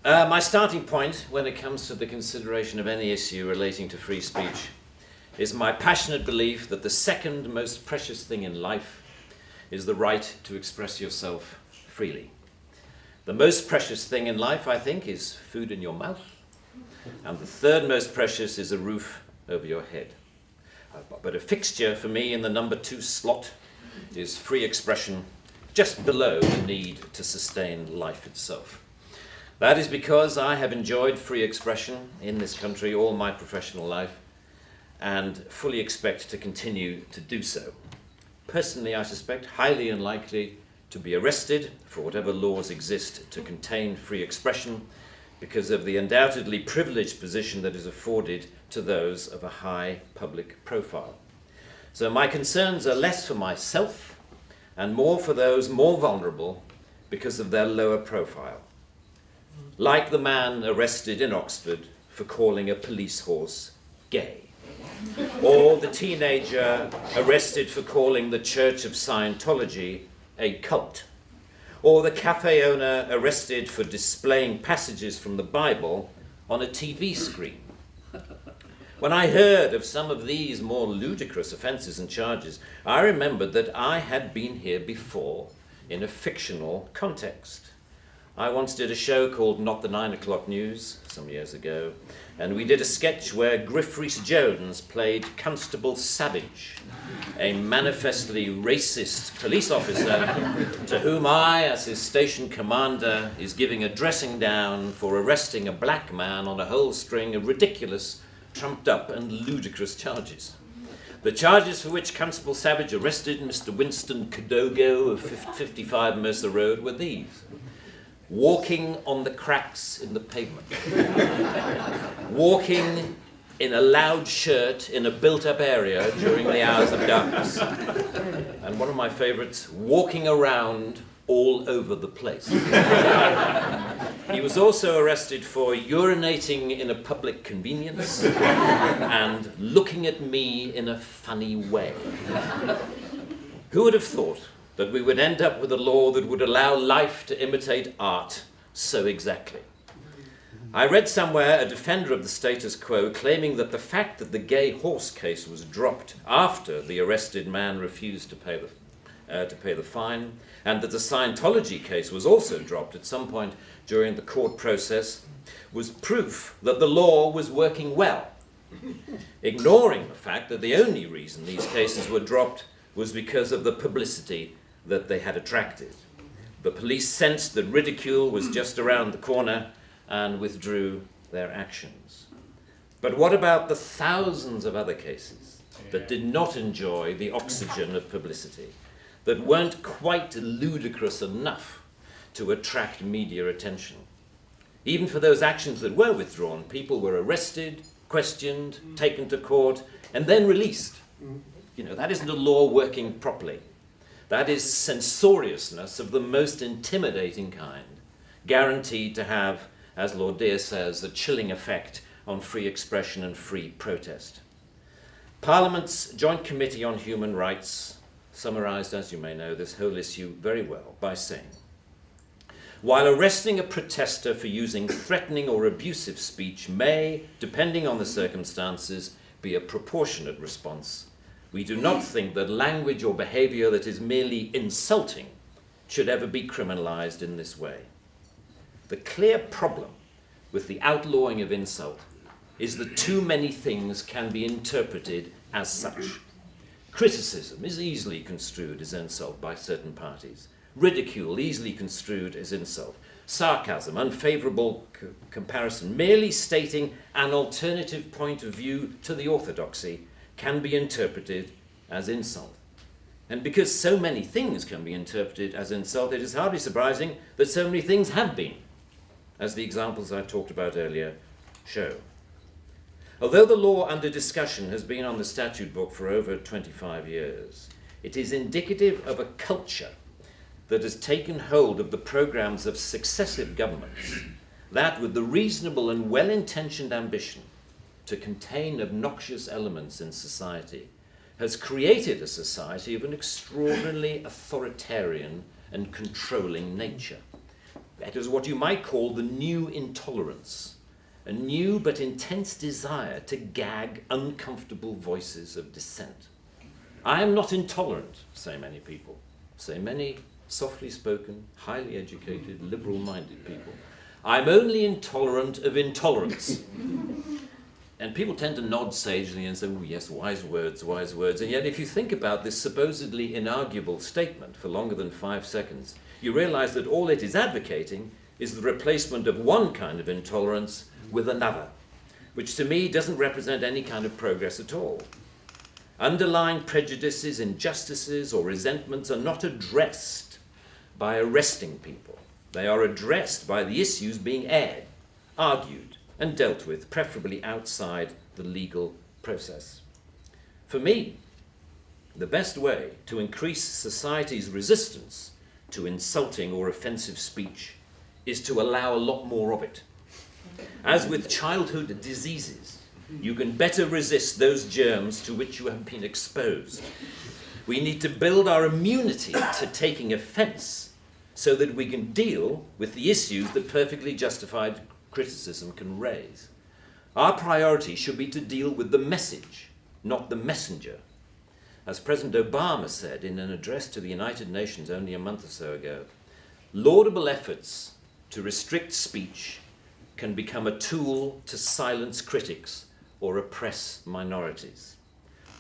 My starting point when it comes to the consideration of any issue relating to free speech is my passionate belief that the second most precious thing in life is the right to express yourself freely. The most precious thing in life, I think, is food in your mouth, and the third most precious is a roof over your head. But a fixture for me in the number 2 slot is free expression, just below the need to sustain life itself. That is because I have enjoyed free expression in this country all my professional life and fully expect to continue to do so. Personally, I suspect highly unlikely to be arrested for whatever laws exist to contain free expression because of the undoubtedly privileged position that is afforded to those of a high public profile. So my concerns are less for myself and more for those more vulnerable because of their lower profile. Like the man arrested in Oxford for calling a police horse gay, or the teenager arrested for calling the Church of Scientology a cult, or the cafe owner arrested for displaying passages from the Bible on a TV screen. When I heard of some of these more ludicrous offences and charges, I remembered that I had been here before in a fictional context. I once did a show called Not the 9 O'Clock News some years ago, and we did a sketch where Griff Rhys-Jones played Constable Savage, a manifestly racist police officer to whom I, as his station commander, is giving a dressing down for arresting a black man on a whole string of ridiculous, trumped-up and ludicrous charges. The charges for which Constable Savage arrested Mr. Winston Kadogo of 55 Mercer Road were these: walking on the cracks in the pavement, walking in a loud shirt in a built-up area during the hours of darkness, and one of my favourites, walking around all over the place. He was also arrested for urinating in a public convenience and looking at me in a funny way. Who would have thought that we would end up with a law that would allow life to imitate art so exactly? I read somewhere a defender of the status quo claiming that the fact that the gay horse case was dropped after the arrested man refused to pay the fine, and that the Scientology case was also dropped at some point during the court process, was proof that the law was working well, ignoring the fact that the only reason these cases were dropped was because of the publicity that they had attracted. The police sensed that ridicule was just around the corner and withdrew their actions. But what about the thousands of other cases that did not enjoy the oxygen of publicity, that weren't quite ludicrous enough to attract media attention? Even for those actions that were withdrawn, people were arrested, questioned, taken to court, and then released. You know, that isn't a law working properly. That is censoriousness of the most intimidating kind, guaranteed to have, as Lord Dear says, a chilling effect on free expression and free protest. Parliament's Joint Committee on Human Rights summarised, as you may know, this whole issue very well by saying, while arresting a protester for using threatening or abusive speech may, depending on the circumstances, be a proportionate response, we do not think that language or behaviour that is merely insulting should ever be criminalised in this way. The clear problem with the outlawing of insult is that too many things can be interpreted as such. Criticism is easily construed as insult by certain parties. Ridicule easily construed as insult. Sarcasm, unfavourable comparison, merely stating an alternative point of view to the orthodoxy can be interpreted as insult. And because so many things can be interpreted as insult, it is hardly surprising that so many things have been, as the examples I talked about earlier show. Although the law under discussion has been on the statute book for over 25 years, it is indicative of a culture that has taken hold of the programs of successive governments, that with the reasonable and well-intentioned ambition to contain obnoxious elements in society, has created a society of an extraordinarily authoritarian and controlling nature. It is what you might call the new intolerance, a new but intense desire to gag uncomfortable voices of dissent. I am not intolerant, say many people, say many softly spoken, highly educated, liberal-minded people. I'm only intolerant of intolerance. And people tend to nod sagely and say, oh yes, wise words, wise words. And yet if you think about this supposedly inarguable statement for longer than 5 seconds, you realize that all it is advocating is the replacement of one kind of intolerance with another, which to me doesn't represent any kind of progress at all. Underlying prejudices, injustices, or resentments are not addressed by arresting people. They are addressed by the issues being aired, argued, and dealt with, preferably outside the legal process. For me, the best way to increase society's resistance to insulting or offensive speech is to allow a lot more of it. As with childhood diseases, you can better resist those germs to which you have been exposed. We need to build our immunity to taking offense so that we can deal with the issues that perfectly justified criticism can raise. Our priority should be to deal with the message, not the messenger. As President Obama said in an address to the United Nations only a month or so ago, laudable efforts to restrict speech can become a tool to silence critics or oppress minorities.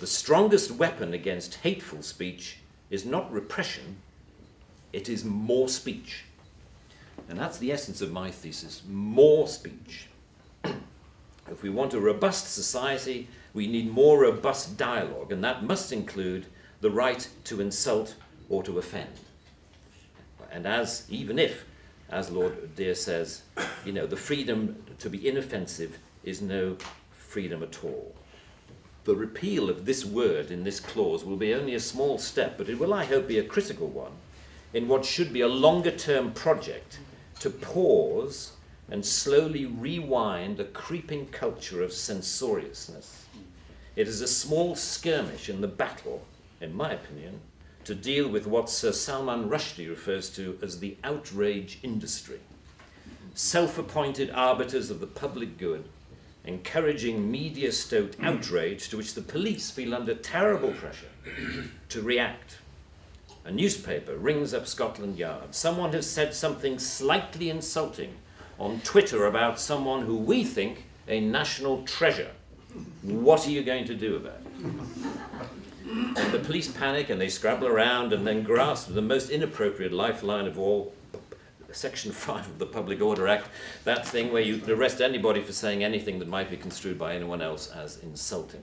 The strongest weapon against hateful speech is not repression, it is more speech. And that's the essence of my thesis, more speech. If we want a robust society, we need more robust dialogue, and that must include the right to insult or to offend. And even if, as Lord Dear says, the freedom to be inoffensive is no freedom at all. The repeal of this word in this clause will be only a small step, but it will, I hope, be a critical one in what should be a longer-term project to pause and slowly rewind a creeping culture of censoriousness. It is a small skirmish in the battle, in my opinion, to deal with what Sir Salman Rushdie refers to as the outrage industry. Self-appointed arbiters of the public good, encouraging media-stoked outrage to which the police feel under terrible pressure to react. A newspaper rings up Scotland Yard. Someone has said something slightly insulting on Twitter about someone who we think a national treasure. What are you going to do about it? And the police panic and they scrabble around and then grasp the most inappropriate lifeline of all, Section 5 of the Public Order Act, that thing where you can arrest anybody for saying anything that might be construed by anyone else as insulting.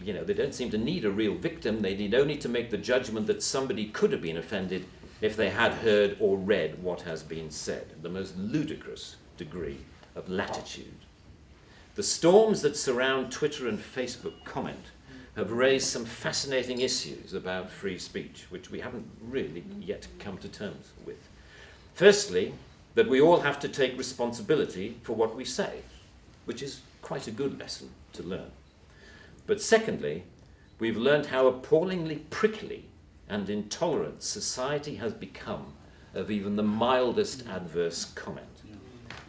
They don't seem to need a real victim. They need only to make the judgment that somebody could have been offended if they had heard or read what has been said. The most ludicrous degree of latitude. The storms that surround Twitter and Facebook comment have raised some fascinating issues about free speech, which we haven't really yet come to terms with. Firstly, that we all have to take responsibility for what we say, which is quite a good lesson to learn. But secondly, we've learned how appallingly prickly and intolerant society has become of even the mildest adverse comment.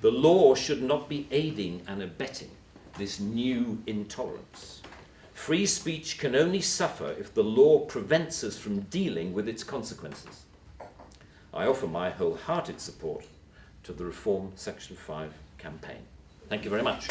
The law should not be aiding and abetting this new intolerance. Free speech can only suffer if the law prevents us from dealing with its consequences. I offer my wholehearted support to the Reform Section 5 campaign. Thank you very much.